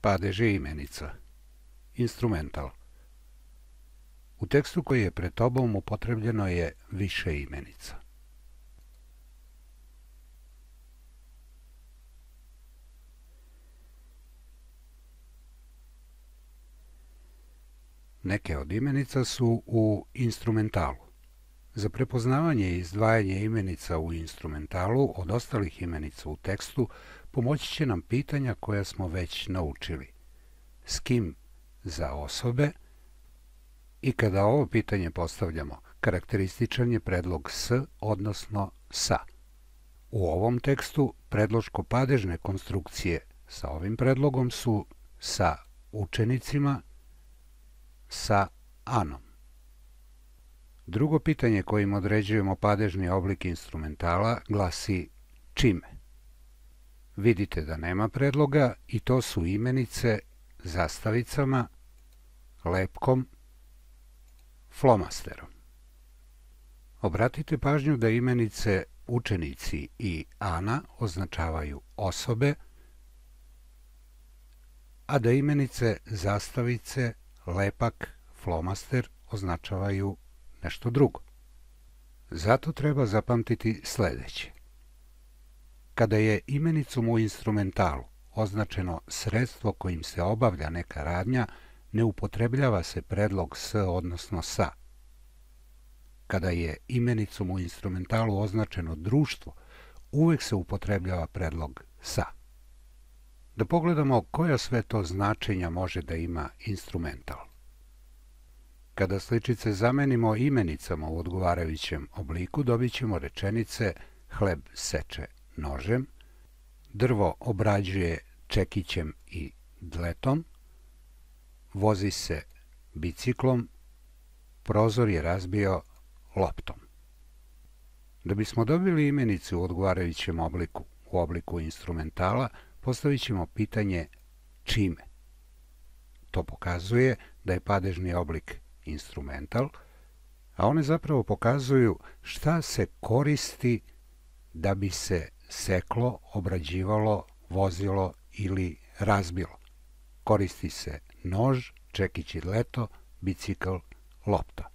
Padeži imenica. Instrumental. U tekstu koji je pred tobom upotrebljeno je više imenica. Neke od imenica su u instrumentalu. Za prepoznavanje i izdvajanje imenica u instrumentalu od ostalih imenica u tekstu pomoći će nam pitanja koja smo već naučili. S kim za osobe i kada ovo pitanje postavljamo, karakterističan je predlog s, odnosno sa. U ovom tekstu predloško-padežne konstrukcije sa ovim predlogom su sa učenicima, sa Anom. Drugo pitanje kojim određujemo padežni oblik instrumentala glasi čime. Vidite da nema predloga i to su imenice zastavicama, lepkom, flomasterom. Obratite pažnju da imenice učenici i Ana označavaju osobe, a da imenice zastavice, lepak, flomaster označavaju nešto drugo. Zato treba zapamtiti sledeće. Kada je imenicom u instrumentalu označeno sredstvo kojim se obavlja neka radnja, ne upotrebljava se predlog s, odnosno sa. Kada je imenicom u instrumentalu označeno društvo, uvek se upotrebljava predlog sa. Da pogledamo koja sve to značenja može da ima instrumental. Kada sličice zamenimo imenicama u odgovarajućem obliku, dobit ćemo rečenice hleb seče nožem, drvo obrađuje čekićem i dletom, vozi se biciklom, prozor je razbio loptom. Da bismo dobili imenicu u odgovarajućem obliku, u obliku instrumentala, postavit ćemo pitanje čime. To pokazuje da je padežni oblik instrumental, a one zapravo pokazuju šta se koristi da bi se seklo, obrađivalo, vozilo ili razbilo. Koristi se nož, čekić i dleto, bicikl, lopta.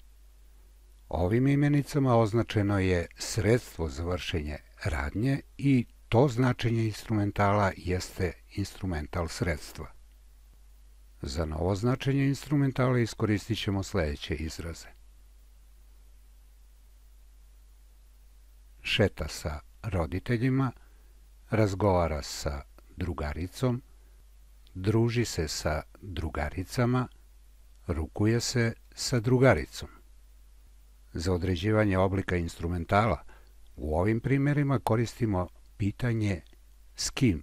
Ovim imenicama označeno je sredstvo za vršenje radnje i to značenje instrumentala jeste instrumental sredstva. Za novo značenje instrumentala iskoristit ćemo sledeće izraze. Šeta sa roditeljima, razgovara sa drugaricom, druži se sa drugaricama, rukuje se sa drugaricom. Za određivanje oblika instrumentala u ovim primjerima koristimo pitanje s kim.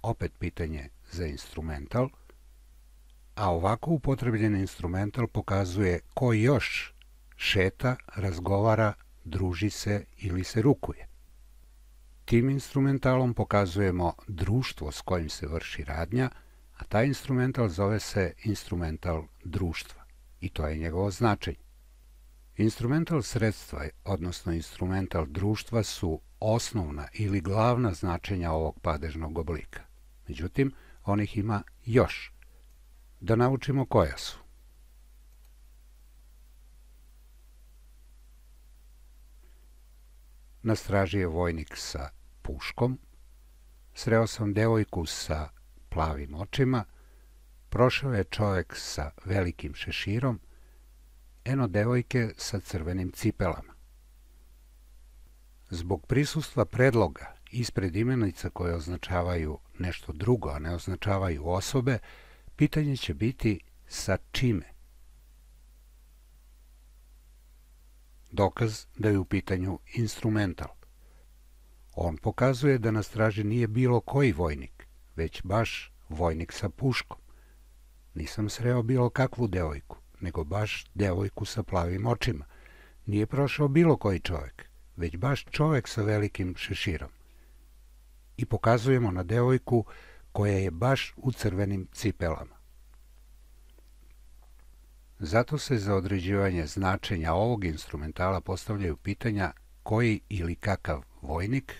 Opet pitanje za instrumental, a ovako upotrebljen instrumental pokazuje ko još šeta, razgovara, druži se ili se rukuje. Tim instrumentalom pokazujemo društvo s kojim se vrši radnja, a taj instrumental zove se instrumental društva i to je njegovo značenje. Instrumental sredstva, odnosno instrumental društva su osnovna ili glavna značenja ovog padežnog oblika. Međutim, onih ima još. Da naučimo koja su. Na straži je vojnik sa puškom, sreo sam devojku sa plavim očima, prošao je čovek sa velikim šeširom, eno devojke sa crvenim cipelama. Zbog prisustva predloga ispred imenica koje označavaju nešto drugo, a ne označavaju osobe, pitanje će biti sa čime. Dokaz da je u pitanju instrumental. On pokazuje da na straži nije bilo koji vojnik, već baš vojnik sa puškom. Nisam sreo bilo kakvu devojku, nego baš devojku sa plavim očima. Nije prošao bilo koji čovek, već baš čovek sa velikim šeširom. I pokazujemo na devojku koja je baš u crvenim cipelama. Zato se za određivanje značenja ovog instrumentala postavljaju pitanja koji ili kakav vojnik,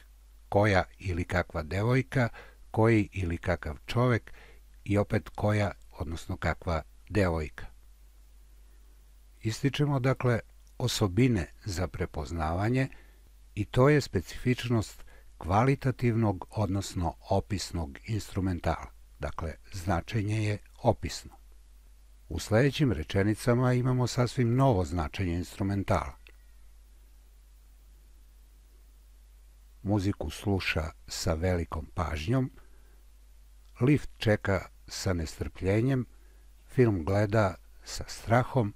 koja ili kakva devojka, koji ili kakav čovek i opet koja, odnosno kakva devojka. Ističemo dakle osobine za prepoznavanje i to je specifičnost kvalitativnog, odnosno opisnog instrumentala. Dakle, značenje je opisno. U sledećim rečenicama imamo sasvim novo značenje instrumentala. Muziku sluša sa velikom pažnjom, lift čeka sa nestrpljenjem, film gleda sa strahom,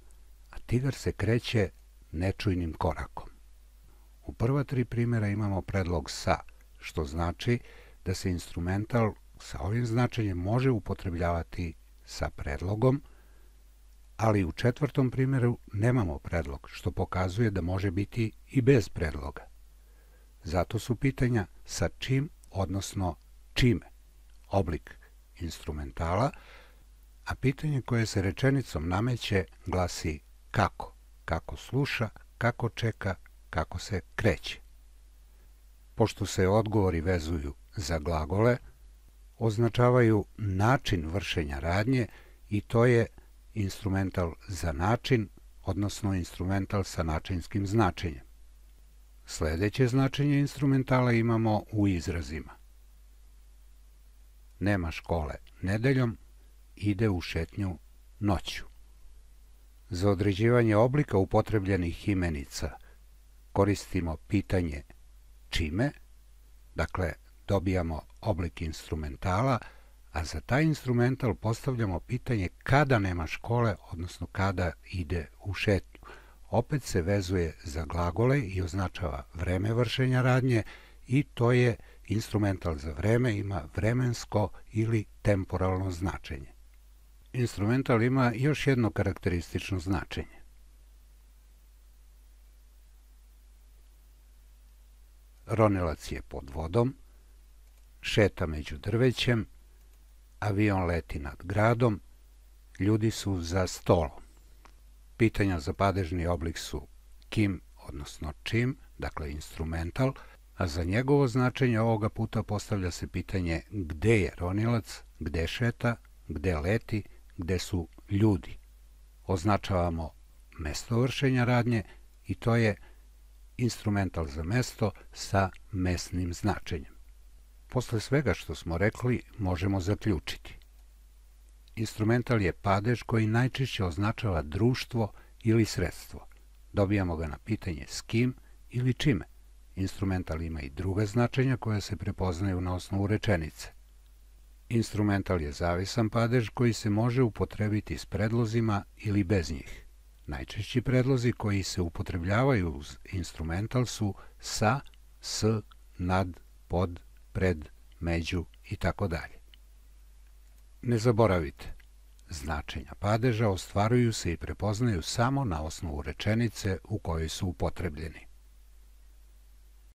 a tigar se kreće nečujnim korakom. U prva 3 primjera imamo predlog sa, što znači da se instrumental sa ovim značenjem može upotrebljavati sa predlogom, ali u 4. primjeru nemamo predlog, što pokazuje da može biti i bez predloga. Zato su pitanja sa čim, odnosno čime, oblik instrumentala, a pitanje koje se rečenicom nameće glasi kako, kako sluša, kako čeka, kako se kreće. Pošto se odgovori vezuju za glagole, označavaju način vršenja radnje i to je instrumental za način, odnosno instrumental sa načinskim značenjem. Sledeće značenje instrumentala imamo u izrazima. Nema škole nedeljom, ide u šetnju noću. Za određivanje oblika upotrebljenih imenica koristimo pitanje čime, dakle dobijamo oblik instrumentala, a za taj instrumental postavljamo pitanje kada nema škole, odnosno kada ide u šetnju. Opet se vezuje za glagole i označava vreme vršenja radnje i to je instrumental za vreme, ima vremensko ili temporalno značenje. Instrumental ima još jedno karakteristično značenje. Ronilac je pod vodom, šeta među drvećem, avion leti nad gradom, ljudi su za stolom. Pitanja za padežni oblik su kim, odnosno čim, dakle instrumental, a za njegovo značenje ovoga puta postavlja se pitanje gde je ronilac, gde šeta, gde leti, gde su ljudi. Označavamo mesto vršenja radnje i to je instrumental za mesto sa mesnim značenjem. Posle svega što smo rekli, možemo zaključiti. Instrumental je padež koji najčešće označava društvo ili sredstvo. Dobijamo ga na pitanje s kim ili čime. Instrumental ima i druga značenja koja se prepoznaju na osnovu rečenice. Instrumental je zavisan padež koji se može upotrebiti s predlozima ili bez njih. Najčešći predlozi koji se upotrebljavaju uz instrumental su sa, s, nad, pod, pred, među i tako dalje. Ne zaboravite, značenja padeža ostvaruju se i prepoznaju samo na osnovu rečenice u kojoj su upotrebljeni.